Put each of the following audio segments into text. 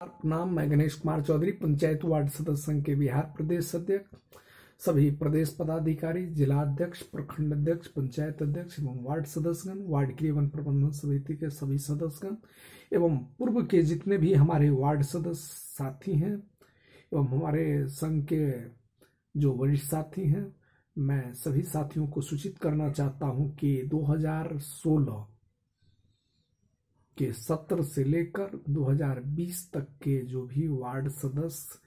नाम मैं गणेश कुमार चौधरी, पंचायत वार्ड सदस्य संघ के बिहार प्रदेश अध्यक्ष। सभी प्रदेश पदाधिकारी, जिला अध्यक्ष, प्रखंड अध्यक्ष, पंचायत अध्यक्ष एवं वार्ड सदस्यगण, वार्ड क्रियान्वयन प्रबंधन समिति के सभी सदस्यगण एवं पूर्व के जितने भी हमारे वार्ड सदस्य साथी हैं एवं हमारे संघ के जो वरिष्ठ साथी हैं, मैं सभी साथियों को सूचित करना चाहता हूं कि 2016 के सत्र से लेकर 2020 तक के जो भी वार्ड सदस्य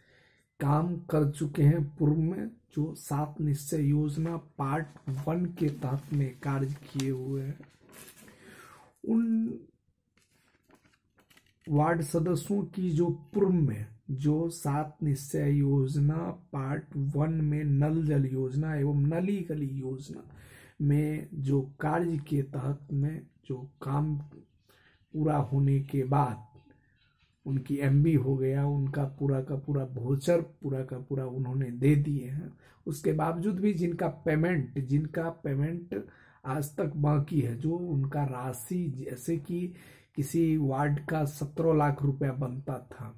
काम कर चुके हैं पूर्व में, जो 7 निश्चय योजना पार्ट 1 के तहत में कार्य किए हुए हैं, उन वार्ड सदस्यों की जो पूर्व में जो 7 निश्चय योजना पार्ट 1 में नल जल योजना एवं नली गली योजना में जो कार्य के तहत में जो काम पूरा होने के बाद उनकी एमबी हो गया, उनका पूरा का पूरा वाउचर पूरा का पूरा उन्होंने दे दिए हैं। उसके बावजूद भी जिनका पेमेंट आज तक बाकी है, जो उनका राशि, जैसे कि किसी वार्ड का 17 लाख रुपया बनता था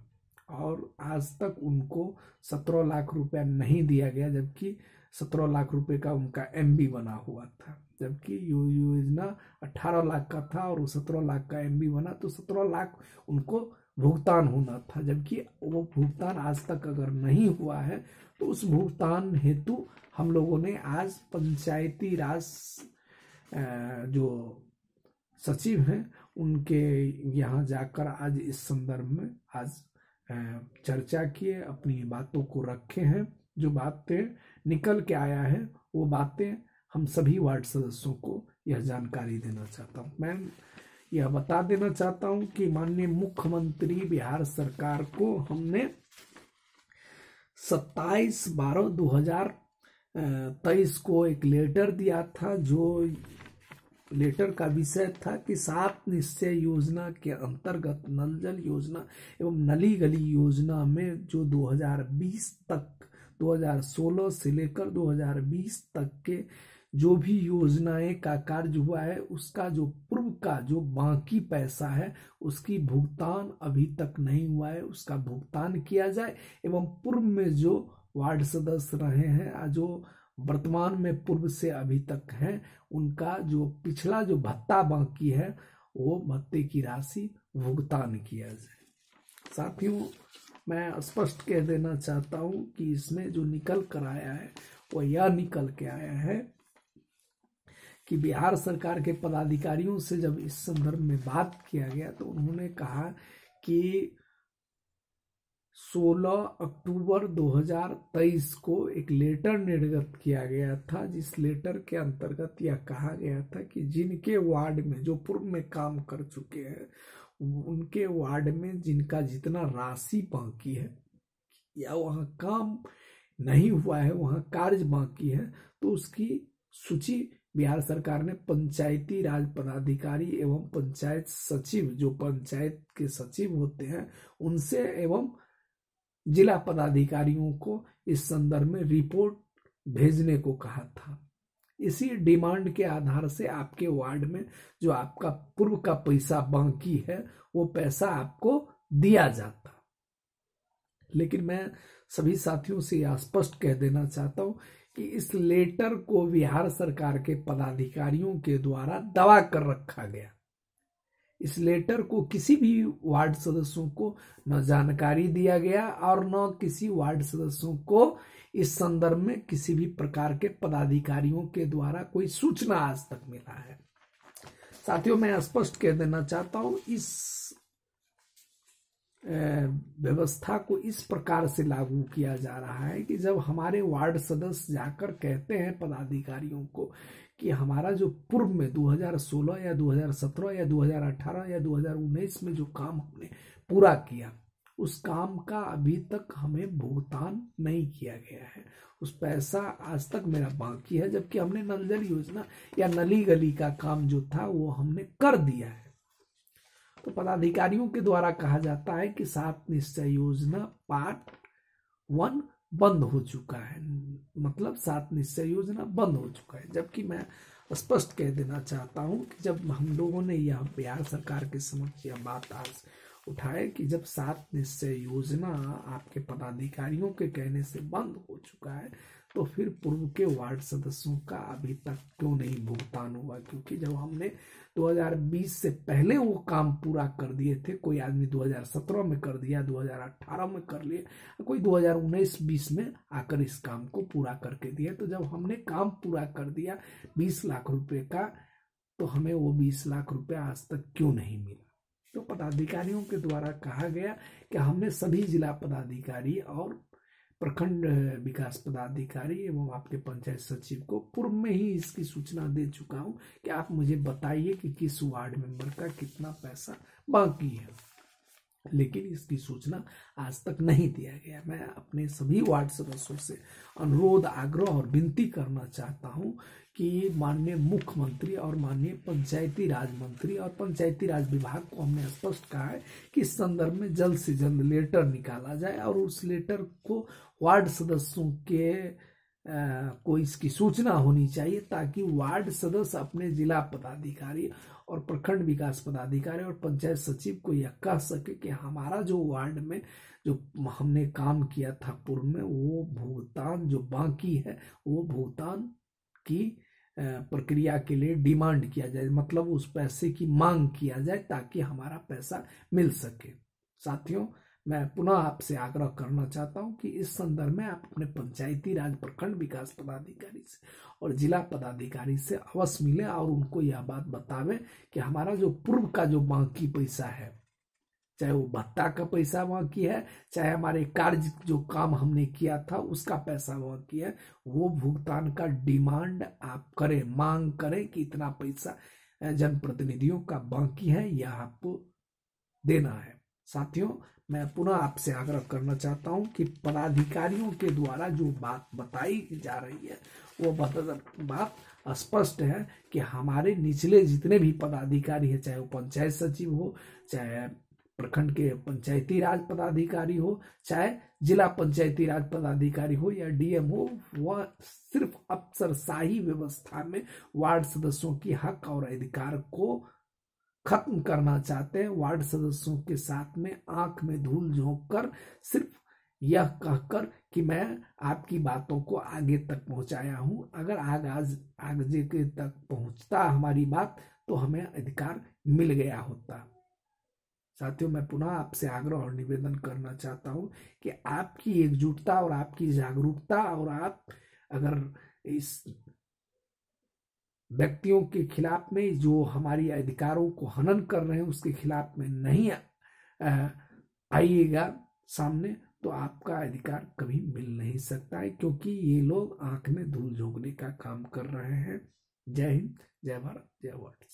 और आज तक उनको 17 लाख रुपया नहीं दिया गया, जबकि 17 लाख रुपए का उनका एमबी बना हुआ था, जबकि योजना 18 लाख का था और 17 लाख का एमबी बना, तो 17 लाख उनको भुगतान होना था, जबकि वो भुगतान आज तक अगर नहीं हुआ है तो उस भुगतान हेतु हम लोगों ने आज पंचायती राज जो सचिव हैं उनके यहाँ जाकर आज इस संदर्भ में आज चर्चा किए, अपनी बातों को रखे हैं। जो बातें निकल के आया है वो बातें हम सभी वार्ड सदस्यों को यह जानकारी देना चाहता हूँ। मैं यह बता देना चाहता हूँ कि माननीय मुख्यमंत्री बिहार सरकार को हमने 27/12/2023 को एक लेटर दिया था, जो लेटर का विषय था कि 7 निश्चय योजना के अंतर्गत नल जल योजना एवं नली गली योजना में जो 2016 से लेकर 2020 तक के जो भी योजनाएं का कार्य हुआ है, उसका जो पूर्व का जो बाकी पैसा है उसकी भुगतान अभी तक नहीं हुआ है, उसका भुगतान किया जाए एवं पूर्व में जो वार्ड सदस्य रहे हैं, जो वर्तमान में पूर्व से अभी तक हैं, उनका जो पिछला जो भत्ता बाकी है वो भत्ते की राशि भुगतान किया जाए। साथियों, मैं स्पष्ट कह देना चाहता हूं कि इसमें जो निकल कर आया है वो यह निकल के आया है कि बिहार सरकार के पदाधिकारियों से जब इस संदर्भ में बात किया गया तो उन्होंने कहा कि 16 अक्टूबर 2023 को एक लेटर निर्गत किया गया था, जिस लेटर के अंतर्गत यह कहा गया था कि जिनके वार्ड में जो पूर्व में काम कर चुके हैं, उनके वार्ड में जिनका जितना राशि बाकी है या वहाँ काम नहीं हुआ है, वहाँ कार्य बाकी है, तो उसकी सूची बिहार सरकार ने पंचायती राज पदाधिकारी एवं पंचायत सचिव, जो पंचायत के सचिव होते हैं, उनसे एवं जिला पदाधिकारियों को इस संदर्भ में रिपोर्ट भेजने को कहा था। इसी डिमांड के आधार से आपके वार्ड में जो आपका पूर्व का पैसा बाकी है वो पैसा आपको दिया जाता। लेकिन मैं सभी साथियों से यह स्पष्ट कह देना चाहता हूं कि इस लेटर को बिहार सरकार के पदाधिकारियों के द्वारा दबा कर रखा गया। इस लेटर को किसी भी वार्ड सदस्यों को न जानकारी दिया गया और न किसी वार्ड सदस्यों को इस संदर्भ में किसी भी प्रकार के पदाधिकारियों के द्वारा कोई सूचना आज तक मिला है। साथियों, मैं स्पष्ट कह देना चाहता हूं, इस व्यवस्था को इस प्रकार से लागू किया जा रहा है कि जब हमारे वार्ड सदस्य जाकर कहते हैं पदाधिकारियों को कि हमारा जो पूर्व में 2016 या 2017 या 2018 या 2019 में जो काम हमने पूरा किया, उस काम का अभी तक हमें भुगतान नहीं किया गया है, उस पैसा आज तक मेरा बाकी है, जबकि हमने नल जल योजना या नली गली का काम जो था वो हमने कर दिया है। तो पदाधिकारियों के द्वारा कहा जाता है कि 7 निश्चय योजना पार्ट 1 बंद हो चुका है, मतलब 7 निश्चय योजना बंद हो चुका है। जबकि मैं स्पष्ट कह देना चाहता हूं कि जब हम लोगों ने यह बिहार सरकार के समक्ष यह बात आज उठाए कि जब 7 निश्चय योजना आपके पदाधिकारियों के कहने से बंद हो चुका है तो फिर पूर्व के वार्ड सदस्यों का अभी तक क्यों नहीं भुगतान हुआ, क्योंकि जब हमने 2020 से पहले वो काम पूरा कर दिए थे, कोई आदमी 2017 में कर दिया, 2018 में कर लिया, कोई 2019-20 में आकर इस काम को पूरा करके दिया। तो जब हमने काम पूरा कर दिया 20 लाख रुपए का, तो हमें वो 20 लाख रुपए आज तक क्यों नहीं मिला। तो पदाधिकारियों के द्वारा कहा गया कि हमने सभी जिला पदाधिकारी और प्रखंड विकास पदाधिकारी एवं आपके पंचायत सचिव को पूर्व में ही इसकी सूचना दे चुका हूं कि आप मुझे बताइए कि किस वार्ड मेंबर का कितना पैसा बाकी है, लेकिन इसकी सूचना आज तक नहीं दिया गया। मैं अपने सभी वार्ड सदस्यों से अनुरोध, आग्रह और विनती करना चाहता हूं कि माननीय मुख्यमंत्री और माननीय पंचायती राज मंत्री और पंचायती राज विभाग को हमने स्पष्ट कहा है कि इस संदर्भ में जल्द से जल्द लेटर निकाला जाए और उस लेटर को वार्ड सदस्यों के को इसकी सूचना होनी चाहिए, ताकि वार्ड सदस्य अपने जिला पदाधिकारी और प्रखंड विकास पदाधिकारी और पंचायत सचिव को यह कह सके कि हमारा जो वार्ड में जो हमने काम किया था पूर्व में, वो भुगतान जो बाकी है वो भुगतान की प्रक्रिया के लिए डिमांड किया जाए, मतलब उस पैसे की मांग किया जाए ताकि हमारा पैसा मिल सके। साथियों, मैं पुनः आपसे आग्रह करना चाहता हूं कि इस संदर्भ में आप अपने पंचायती राज प्रखंड विकास पदाधिकारी से और जिला पदाधिकारी से अवश्य मिले और उनको यह बात बतावें कि हमारा जो पूर्व का जो बाकी पैसा है, चाहे वो भत्ता का पैसा बाकी है, चाहे हमारे कार्य जो काम हमने किया था उसका पैसा बाकी है, वो भुगतान का डिमांड आप करें, मांग करें कि इतना पैसा जनप्रतिनिधियों का बाकी है, यह आपको देना है। साथियों, मैं पुनः आपसे आग्रह करना चाहता हूं कि पदाधिकारियों के द्वारा जो बात बताई जा रही है वो बात स्पष्ट है कि हमारे निचले जितने भी पदाधिकारी हैं, चाहे वो पंचायत सचिव हो, चाहे प्रखंड के पंचायती राज पदाधिकारी हो, चाहे जिला पंचायती राज पदाधिकारी हो या डीएम हो, वह सिर्फ अफसरशाही व्यवस्था में वार्ड सदस्यों की हक और अधिकार को खत्म करना चाहते हैं। वार्ड सदस्यों के साथ में आंख में धूल झोंक कर सिर्फ यह कहकर कि मैं आपकी बातों को आगे तक पहुंचाया हूं, अगर आगे के तक पहुंचता हमारी बात तो हमें अधिकार मिल गया होता। साथियों, मैं पुनः आपसे आग्रह और निवेदन करना चाहता हूं कि आपकी एकजुटता और आपकी जागरूकता और आप अगर इस व्यक्तियों के खिलाफ में जो हमारी अधिकारों को हनन कर रहे हैं उसके खिलाफ में नहीं आइएगा सामने, तो आपका अधिकार कभी मिल नहीं सकता है, क्योंकि ये लोग आंख में धूल झोंकने का काम कर रहे हैं। जय हिंद, जय भारत, जय भारत।